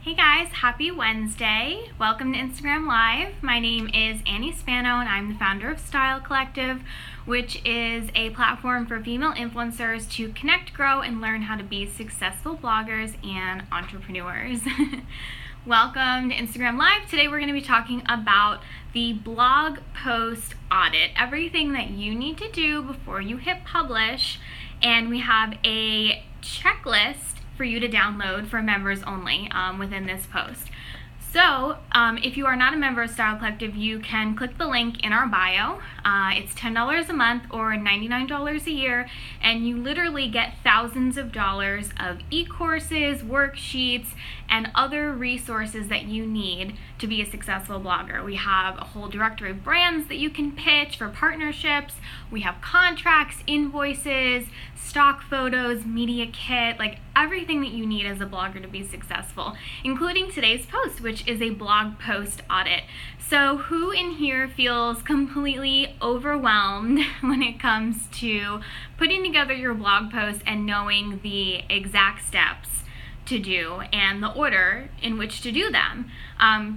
Hey guys, happy Wednesday. Welcome to Instagram Live. My name is Annie Spano and I'm the founder of Style Collective, which is a platform for female influencers to connect, grow, and learn how to be successful bloggers and entrepreneurs. Welcome to Instagram Live. Today we're going to be talking about the blog post audit, everything that you need to do before you hit publish, and we have a checklist for you to download for members only within this post. So if you are not a member of Style Collective, you can click the link in our bio. It's $10 a month or $99 a year, and you literally get thousands of dollars of e-courses, worksheets, and other resources that you need to be a successful blogger. We have a whole directory of brands that you can pitch for partnerships. We have contracts, invoices, stock photos, media kit, like everything that you need as a blogger to be successful, including today's post, which is a blog post audit. So who in here feels completely overwhelmed when it comes to putting together your blog post and knowing the exact steps to do and the order in which to do them?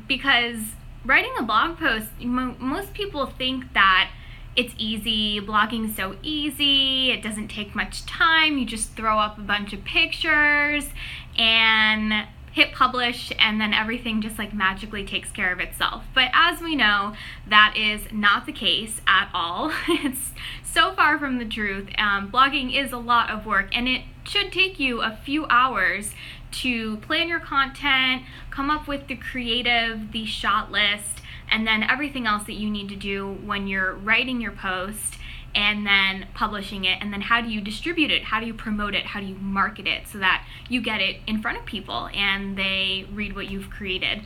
Because writing a blog post, most people think that it's easy, blogging is so easy, it doesn't take much time, you just throw up a bunch of pictures and hit publish and then everything just like magically takes care of itself. But as we know, that is not the case at all. It's so far from the truth. Blogging is a lot of work, and it should take you a few hours to plan your content, come up with the creative, the shot list, and then everything else that you need to do when you're writing your post and then publishing it. And then how do you distribute it? How do you promote it? How do you market it so that you get it in front of people and they read what you've created?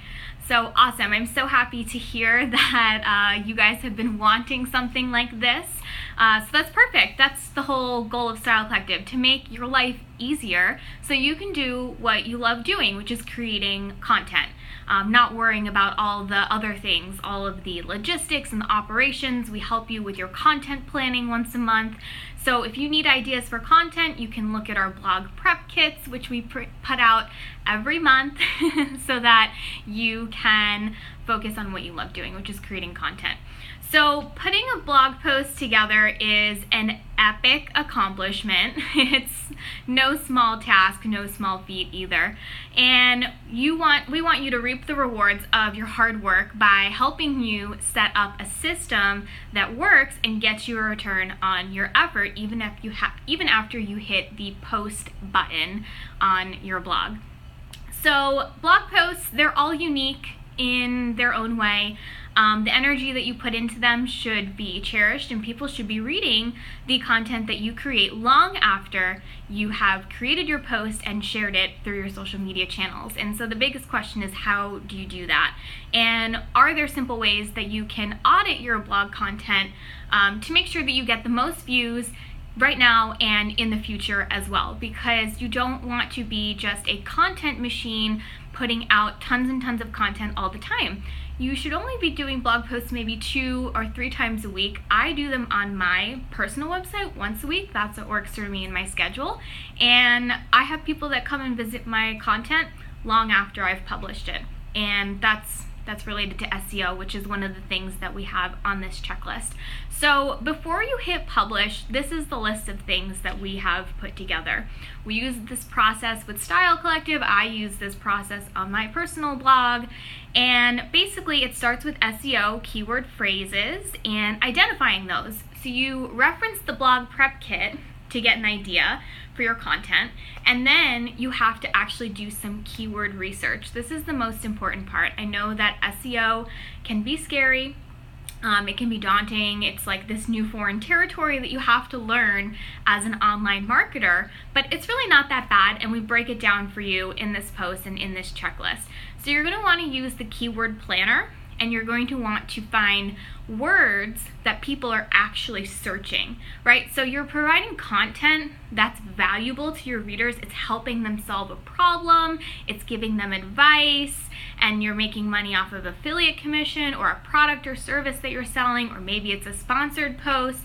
So awesome. I'm so happy to hear that you guys have been wanting something like this. So that's perfect. That's the whole goal of Style Collective, to make your life easier so you can do what you love doing, which is creating content. Not worrying about all the other things, all of the logistics and the operations. We help you with your content planning once a month. So if you need ideas for content, you can look at our blog prep kits, which we put out every month so that you can focus on what you love doing, which is creating content. So putting a blog post together is an epic accomplishment. It's no small task, no small feat either. And we want you to reap the rewards of your hard work by helping you set up a system that works and gets you a return on your effort, even after you hit the post button on your blog. So blog posts, they're all unique in their own way. The energy that you put into them should be cherished, and people should be reading the content that you create long after you have created your post and shared it through your social media channels. And so the biggest question is, how do you do that? And are there simple ways that you can audit your blog content to make sure that you get the most views right now and in the future as well? Because you don't want to be just a content machine putting out tons and tons of content all the time. You should only be doing blog posts maybe 2 or 3 times a week. I do them on my personal website once a week. That's what works for me in my schedule. And I have people that come and visit my content long after I've published it. And that's related to SEO, which is one of the things that we have on this checklist. So before you hit publish, this is the list of things that we have put together. We use this process with Style Collective. I use this process on my personal blog. And basically it starts with SEO, keyword phrases, and identifying those. So you reference the blog prep kit to get an idea for your content, and then you have to actually do some keyword research. This is the most important part. I know that SEO can be scary. It can be daunting. It's like this new foreign territory that you have to learn as an online marketer, but it's really not that bad, and we break it down for you in this post and in this checklist. So you're going to want to use the keyword planner, and you're going to want to find words that people are actually searching, right? So you're providing content that's valuable to your readers. It's helping them solve a problem, it's giving them advice, and you're making money off of affiliate commission or a product or service that you're selling, or maybe it's a sponsored post.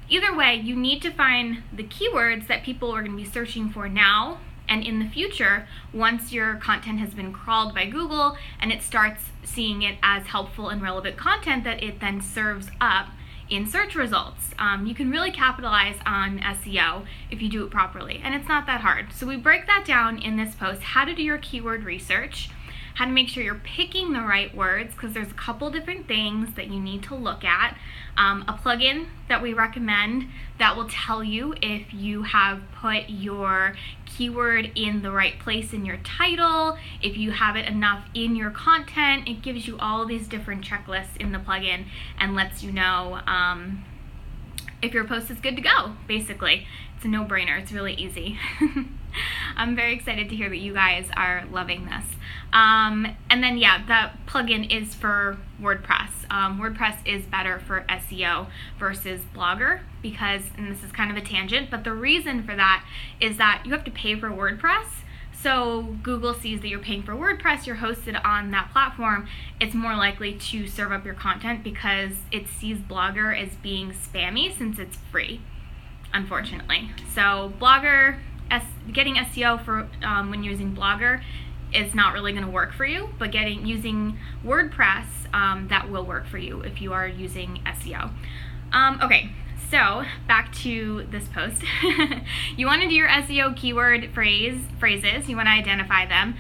Either way, you need to find the keywords that people are going to be searching for now And in the future, once your content has been crawled by Google and it starts seeing it as helpful and relevant content, that it then serves up in search results. You can really capitalize on SEO if you do it properly, and it's not that hard. So we break that down in this post: how to do your keyword research, how to make sure you're picking the right words, because there's a couple different things that you need to look at. A plugin that we recommend that will tell you if you have put your keyword in the right place in your title, if you have it enough in your content. It gives you all these different checklists in the plugin and lets you know if your post is good to go, basically. It's a no-brainer. It's really easy. I'm very excited to hear that you guys are loving this. And then, yeah, the plugin is for WordPress. WordPress is better for SEO versus Blogger because, and this is kind of a tangent, but the reason for that is that you have to pay for WordPress. So Google sees that you're paying for WordPress, you're hosted on that platform, it's more likely to serve up your content because it sees Blogger as being spammy since it's free, unfortunately. So Blogger, getting SEO for when you're using Blogger is not really going to work for you, but using WordPress, that will work for you if you are using SEO. Okay, so back to this post. You want to do your SEO keyword phrases. You want to identify them.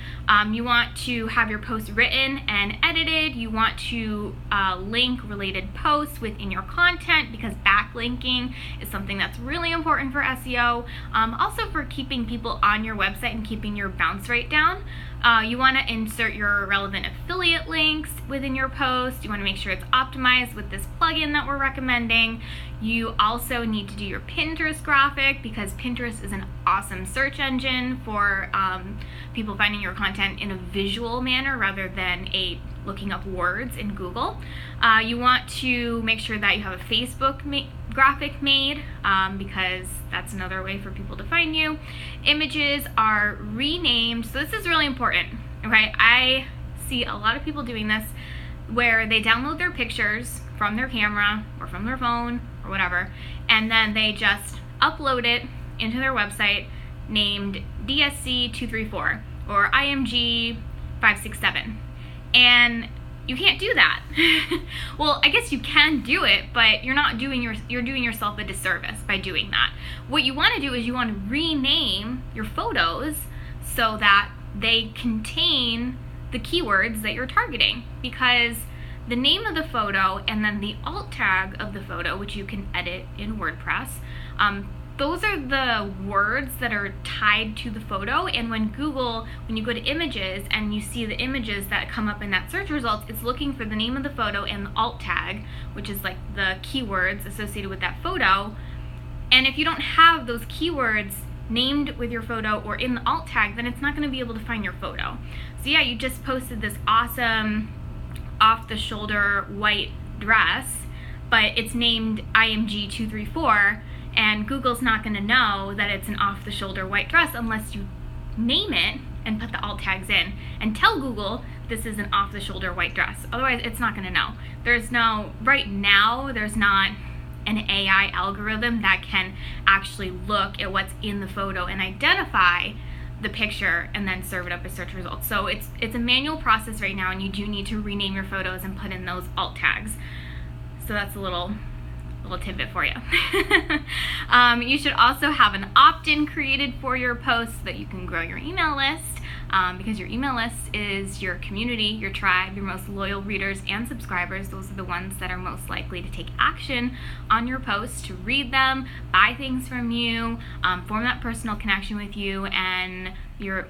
You want to have your post written and edited. You want to link related posts within your content because backlinking is something that's really important for SEO. Also for keeping people on your website and keeping your bounce rate down. You want to insert your relevant affiliate links within your post. You want to make sure it's optimized with this plugin that we're recommending. You also need to do your Pinterest graphic because Pinterest is an awesome search engine for people finding your content in a visual manner rather than looking up words in Google. You want to make sure that you have a Facebook graphic made because that's another way for people to find you. Images are renamed. So this is really important, okay? I see a lot of people doing this where they download their pictures from their camera or from their phone or whatever, and then they just upload it into their website named DSC234 or IMG 567. And you can't do that. Well, I guess you can do it, but you're doing yourself a disservice by doing that. What you want to do is you want to rename your photos so that they contain the keywords that you're targeting, because the name of the photo and then the alt tag of the photo, which you can edit in WordPress, those are the words that are tied to the photo. And when you go to images and you see the images that come up in that search results, it's looking for the name of the photo and the alt tag, which is like the keywords associated with that photo. And if you don't have those keywords named with your photo or in the alt tag, then it's not going to be able to find your photo. So yeah, you just posted this awesome off-the-shoulder white dress, but it's named IMG 234, and Google's not going to know that it's an off-the-shoulder white dress unless you name it and put the alt tags in and tell Google this is an off-the-shoulder white dress. Otherwise, it's not going to know. Right now, there's not an AI algorithm that can actually look at what's in the photo and identify the picture and then serve it up as search results. So it's a manual process right now, and you do need to rename your photos and put in those alt tags. So that's a little tidbit for you. You should also have an opt-in created for your post so that you can grow your email list, because your email list is your community, your tribe, your most loyal readers and subscribers. Those are the ones that are most likely to take action on your posts, to read them, buy things from you, form that personal connection with you and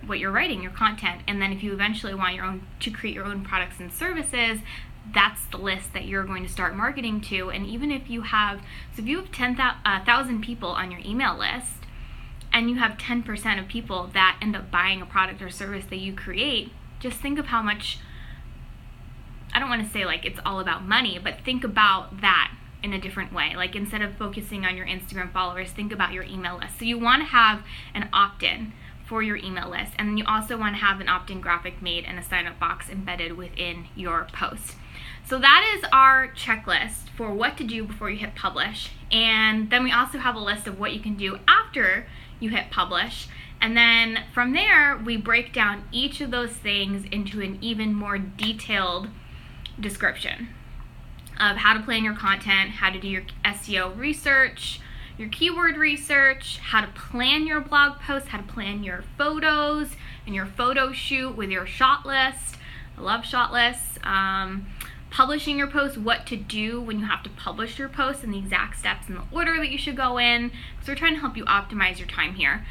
what you're writing, your content. And then if you eventually want to create your own products and services, that's the list that you're going to start marketing to. And even if you have 10,000 people on your email list, and you have 10% of people that end up buying a product or service that you create, just think of how much, I don't want to say like it's all about money, but think about that in a different way. Like instead of focusing on your Instagram followers, think about your email list. So you want to have an opt-in for your email list, and then you also want to have an opt-in graphic made and a sign-up box embedded within your post. So that is our checklist for what to do before you hit publish. And then we also have a list of what you can do after you hit publish. And then from there, we break down each of those things into an even more detailed description of how to plan your content, how to do your SEO research, your keyword research, how to plan your blog posts, how to plan your photos and your photo shoot with your shot list. I love shot lists. Publishing your post, what to do when you have to publish your post, and the exact steps and the order that you should go in. So we're trying to help you optimize your time here.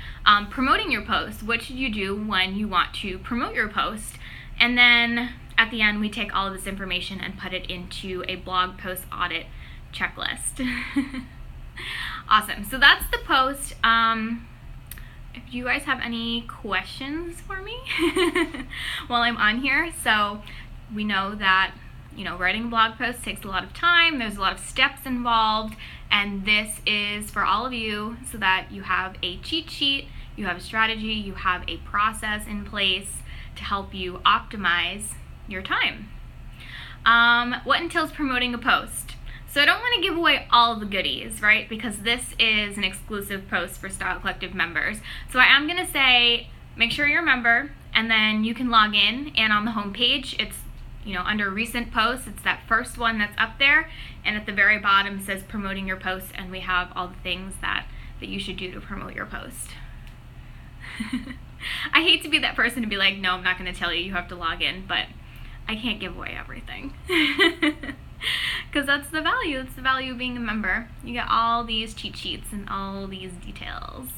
Promoting your post, what should you do when you want to promote your post? And then at the end, we take all of this information and put it into a blog post audit checklist. Awesome. So that's the post. If you guys have any questions for me while I'm on here, so we know that writing a blog post takes a lot of time. There's a lot of steps involved, and this is for all of you so that you have a cheat sheet, you have a strategy, you have a process in place to help you optimize your time. What entails promoting a post? So I don't want to give away all the goodies, right? Because this is an exclusive post for Style Collective members. So I am going to say, make sure you're a member, and then you can log in, and on the home page, it's under recent posts, it's that first one that's up there, and at the very bottom says promoting your post, and we have all the things that you should do to promote your post. I hate to be that person to be like, no, I'm not going to tell you, you have to log in, but I can't give away everything. Because that's the value. It's the value of being a member. You get all these cheat sheets and all these details.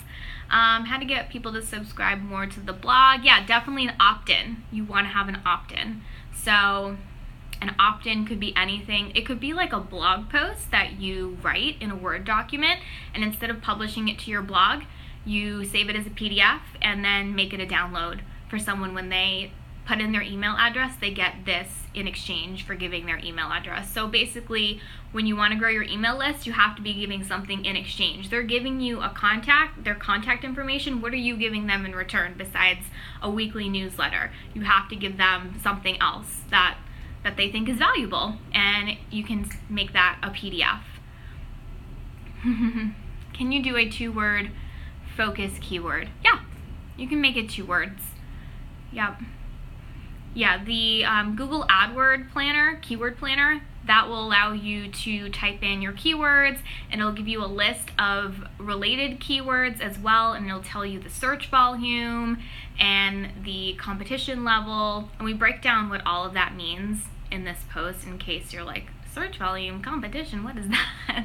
How to get people to subscribe more to the blog. Yeah, definitely an opt-in. You want to have an opt-in. So an opt-in could be anything. It could be like a blog post that you write in a Word document, and instead of publishing it to your blog, you save it as a PDF and then make it a download for someone. When they put in their email address, they get this in exchange for giving their email address. So basically, when you want to grow your email list, you have to be giving something in exchange. They're giving you their contact information. What are you giving them in return besides a weekly newsletter? You have to give them something else that they think is valuable, and you can make that a PDF. Can you do a 2-word focus keyword? Yeah, you can make it 2 words. Yep. Yeah, the Google AdWord Planner, Keyword Planner, that will allow you to type in your keywords, and it'll give you a list of related keywords as well, and it'll tell you the search volume and the competition level. And we break down what all of that means in this post in case you're like, search volume, competition, what is that?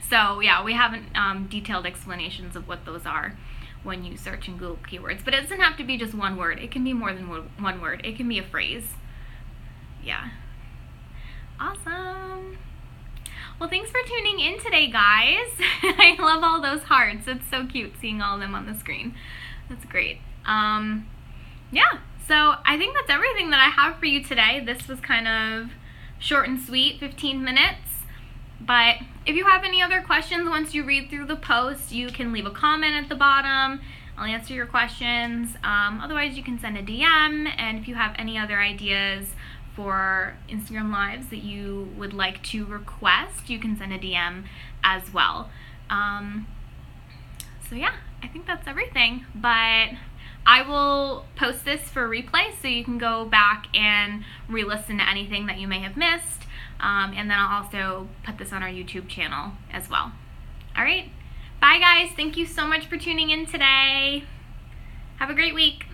So yeah, we have detailed explanations of what those are when you search in Google keywords. But it doesn't have to be just one word. It can be more than one word. It can be a phrase. Yeah. Awesome. Well, thanks for tuning in today, guys. I love all those hearts. It's so cute seeing all of them on the screen. That's great. Yeah, so I think that's everything that I have for you today. This was kind of short and sweet, 15 minutes. But if you have any other questions once you read through the post, you can leave a comment at the bottom. I'll answer your questions. Otherwise, you can send a DM. And if you have any other ideas for Instagram Lives that you would like to request, you can send a DM as well. So yeah, I think that's everything. But I will post this for replay so you can go back and re-listen to anything that you may have missed. And then I'll also put this on our YouTube channel as well. All right. Bye, guys. Thank you so much for tuning in today. Have a great week.